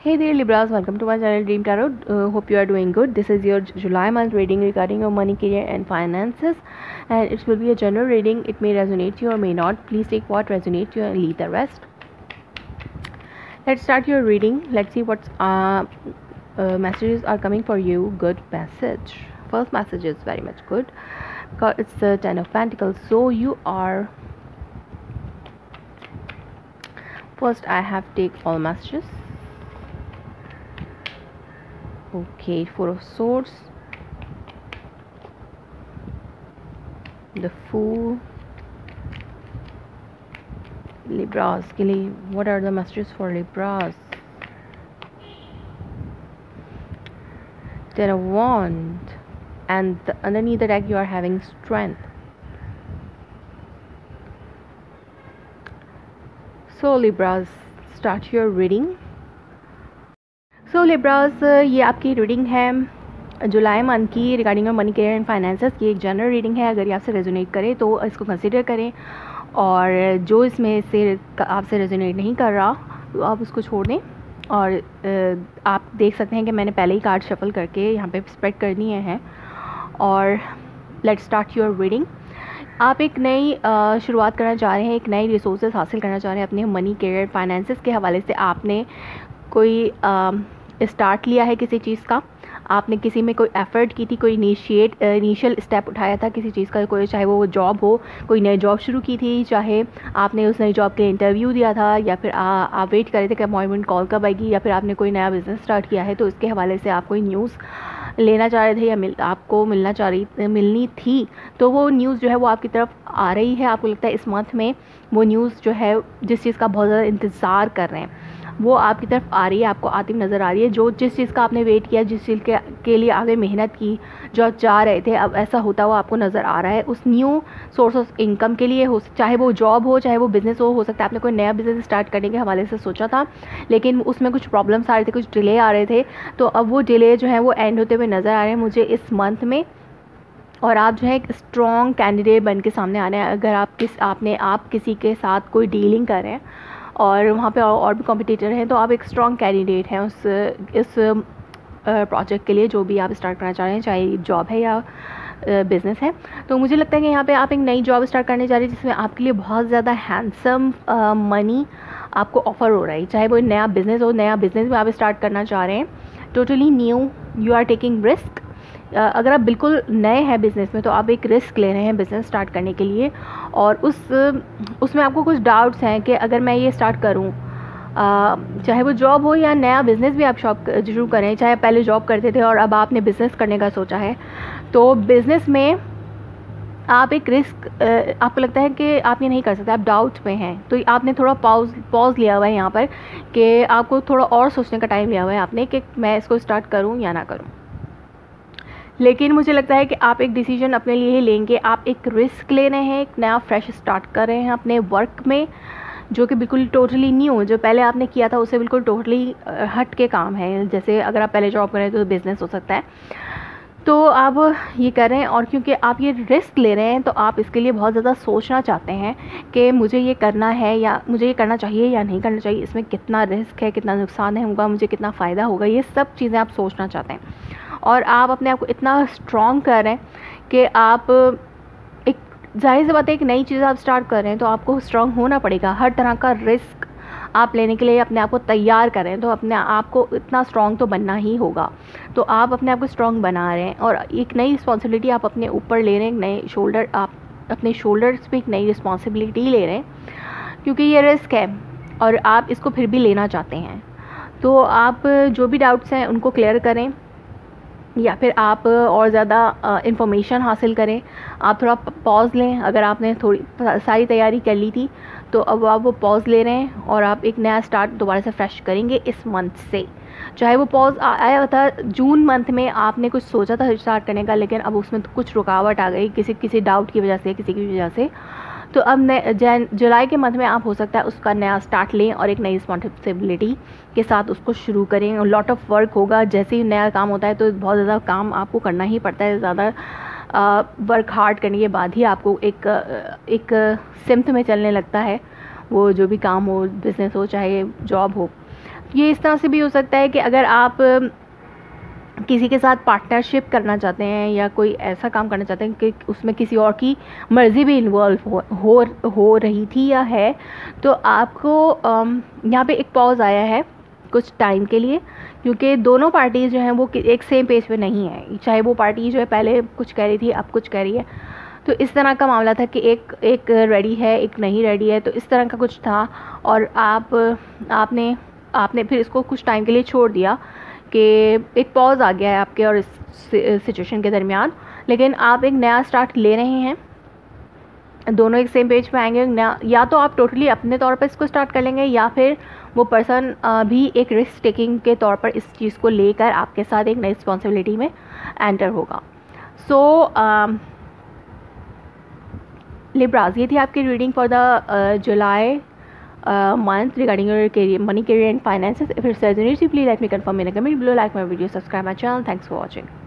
Hey there Libras, welcome to my channel Dream Tarot. Hope you are doing good. This is your July month reading regarding your money, career and finances, and it will be a general reading. It may resonate you or may not. Please take what resonates you and leave the rest. Let's start your reading. Let's see what messages are coming for you. Good message. First message is very much good. It's the Ten of Pentacles. So you are. First, I have take all messages. Okay, Four of Swords, the Fool, Libras के लिए what are the messages for Libras? Ten of Wands, and underneath the deck you are having Strength. So Libras, start your reading. So Libras, ये आपकी reading है जुलाई month की regarding of money, career and finances की। एक general reading है। अगर ये आपसे रेजोनेट करे तो इसको कंसिडर करें, और जो इसमें से आपसे रेजोनेट नहीं कर रहा तो आप उसको छोड़ दें। और आप देख सकते हैं कि मैंने पहले ही कार्ड शफल करके यहाँ पे स्प्रेड कर दिए हैं। और लेट्स स्टार्ट योर रीडिंग। आप एक नई शुरुआत करना चाह रहे हैं, एक नई रिसोर्सेज हासिल करना चाह रहे हैं अपने मनी, करियर, फाइनेंसेस के हवाले से। आपने कोई स्टार्ट लिया है किसी चीज़ का, आपने किसी में कोई एफ़र्ट की थी, कोई इनिशियल स्टेप उठाया था किसी चीज़ का, कोई चाहे वो जॉब हो, कोई नई जॉब शुरू की थी, चाहे आपने उस नई जॉब के लिए इंटरव्यू दिया था, या फिर आप वेट कर रहे थे कि अपॉइंटमेंट कॉल कब आएगी, या फिर आपने कोई नया बिज़नेस स्टार्ट किया है तो इसके हवाले से आप कोई न्यूज़ लेना चाह रहे थे या आपको मिलनी थी, तो वो न्यूज़ जो है वो आपकी तरफ आ रही है। आपको लगता है इस मंथ में वो न्यूज़ जो है, जिस चीज़ का बहुत ज़्यादा इंतज़ार कर रहे हैं, वो आपकी तरफ आ रही है, आपको आती नज़र आ रही है। जिस चीज़ का आपने वेट किया, जिस चीज़ के लिए आपने मेहनत की, जो आप चाह रहे थे, अब ऐसा होता हुआ आपको नज़र आ रहा है। उस न्यू सोर्स ऑफ इनकम के लिए चाहे वो जॉब हो, चाहे वो बिज़नेस हो सकता है आपने कोई नया बिज़नेस स्टार्ट करने के हवाले से सोचा था, लेकिन उसमें कुछ प्रॉब्लम्स आ रहे थे, कुछ डिले आ रहे थे, तो अब वो डिले जो है वो एंड होते हुए नज़र आ रहे हैं मुझे इस मंथ में। और आप जो है एक स्ट्रॉन्ग कैंडिडेट बन के सामने आ रहे हैं। अगर आप किसी के साथ कोई डीलिंग कर रहे हैं और वहाँ पे और भी कॉम्पिटिटर हैं, तो आप एक स्ट्रॉन्ग कैंडिडेट हैं इस प्रोजेक्ट के लिए, जो भी आप स्टार्ट करना चाह रहे हैं, चाहे जॉब है या बिज़नेस है। तो मुझे लगता है कि यहाँ पे आप एक नई जॉब स्टार्ट करने जा रहे हैं जिसमें आपके लिए बहुत ज़्यादा हैंडसम मनी आपको ऑफ़र हो रहा है। चाहे वो नया बिज़नेस हो, नया बिज़नेस में आप स्टार्ट करना चाह रहे हैं, totally new, you are taking risk. अगर आप बिल्कुल नए हैं बिज़नेस में तो आप एक रिस्क ले रहे हैं बिज़नेस स्टार्ट करने के लिए, और उसमें आपको कुछ डाउट्स हैं कि अगर मैं ये स्टार्ट करूं, चाहे वो जॉब हो या नया बिज़नेस भी आप शुरू करें, चाहे पहले जॉब करते थे और अब आपने बिज़नेस करने का सोचा है, तो बिज़नेस में आप एक रिस्क, आपको लगता है कि आप ये नहीं कर सकते, आप डाउट में हैं, तो आपने थोड़ा पॉज लिया हुआ है यहाँ पर, कि आपको थोड़ा और सोचने का टाइम लिया हुआ है आपने कि मैं इसको स्टार्ट करूँ या ना करूँ। लेकिन मुझे लगता है कि आप एक डिसीजन अपने लिए ही लेंगे। आप एक रिस्क ले रहे हैं, एक नया फ्रेश स्टार्ट कर रहे हैं अपने वर्क में, जो कि बिल्कुल टोटली न्यू, जो पहले आपने किया था उससे बिल्कुल टोटली हट के काम है। जैसे अगर आप पहले जॉब करें तो बिज़नेस हो सकता है, तो आप ये कर रहे हैं। और क्योंकि आप ये रिस्क ले रहे हैं तो आप इसके लिए बहुत ज़्यादा सोचना चाहते हैं कि मुझे ये करना है या मुझे ये करना चाहिए या नहीं करना चाहिए, इसमें कितना रिस्क है, कितना नुकसान है होगा, मुझे कितना फ़ायदा होगा, ये सब चीज़ें आप सोचना चाहते हैं। और आप अपने आप को इतना स्ट्रॉन्ग कर रहे हैं कि आप एक, जाहिर सी बात है, एक नई चीज़ आप स्टार्ट कर रहे हैं तो आपको स्ट्रॉन्ग होना पड़ेगा। हर तरह का रिस्क आप लेने के लिए अपने आप को तैयार करें, तो अपने आप को इतना स्ट्रॉन्ग तो बनना ही होगा। तो आप अपने आप को स्ट्रॉन्ग बना रहे हैं और एक नई रिस्पॉन्सिबिलिटी आप अपने ऊपर ले रहे हैं, आप अपने शोल्डर्स पे एक नई रिस्पॉन्सिबिलिटी ले रहे हैं, क्योंकि ये रिस्क है और आप इसको फिर भी लेना चाहते हैं। तो आप जो भी डाउट्स हैं उनको क्लियर करें, या फिर आप और ज़्यादा इन्फॉर्मेशन हासिल करें। आप थोड़ा पॉज लें। अगर आपने थोड़ी सारी तैयारी कर ली थी तो अब आप वो पॉज ले रहे हैं और आप एक नया स्टार्ट दोबारा से फ्रेश करेंगे इस मंथ से। चाहे वो पॉज आया था जून मंथ में, आपने कुछ सोचा था स्टार्ट करने का, लेकिन अब उसमें तो कुछ रुकावट आ गई किसी डाउट की वजह से, किसी की वजह से। तो अब जुलाई के मंथ में आप हो सकता है उसका नया स्टार्ट लें और एक नई रिस्पॉन्सिबिलिटी के साथ उसको शुरू करें। और लॉट ऑफ वर्क होगा, जैसे ही नया काम होता है तो बहुत ज़्यादा काम आपको करना ही पड़ता है। ज़्यादा वर्क हार्ड करने के बाद ही आपको एक सिम्त में चलने लगता है वो जो भी काम हो, बिज़नेस हो चाहे जॉब हो। ये इस तरह से भी हो सकता है कि अगर आप किसी के साथ पार्टनरशिप करना चाहते हैं या कोई ऐसा काम करना चाहते हैं कि उसमें किसी और की मर्ज़ी भी इन्वॉल्व हो रही थी या है, तो आपको यहाँ पे एक पॉज आया है कुछ टाइम के लिए, क्योंकि दोनों पार्टीज़ जो हैं वो एक सेम पेज पे नहीं है। चाहे वो पार्टी जो है पहले कुछ कह रही थी, अब कुछ कह रही है। तो इस तरह का मामला था कि एक रेडी है, एक नहीं रेडी है, तो इस तरह का कुछ था। और आपने फिर इसको कुछ टाइम के लिए छोड़ दिया कि एक पॉज आ गया है आपके और इस सिचुएशन के दरमियान, लेकिन आप एक नया स्टार्ट ले रहे हैं। दोनों एक सेम पेज पे आएंगे। या तो आप टोटली अपने तौर पर इसको स्टार्ट कर लेंगे, या फिर वो पर्सन भी एक रिस्क टेकिंग के तौर पर इस चीज़ को लेकर आपके साथ एक नई रिस्पॉन्सिबिलिटी में एंटर होगा। सो लिब्रास, ये थी आपकी reading for the July month regarding your career, money, career and finances. If it's resonates, please let me confirm in a comment below, like my video, subscribe my channel. Thanks for watching.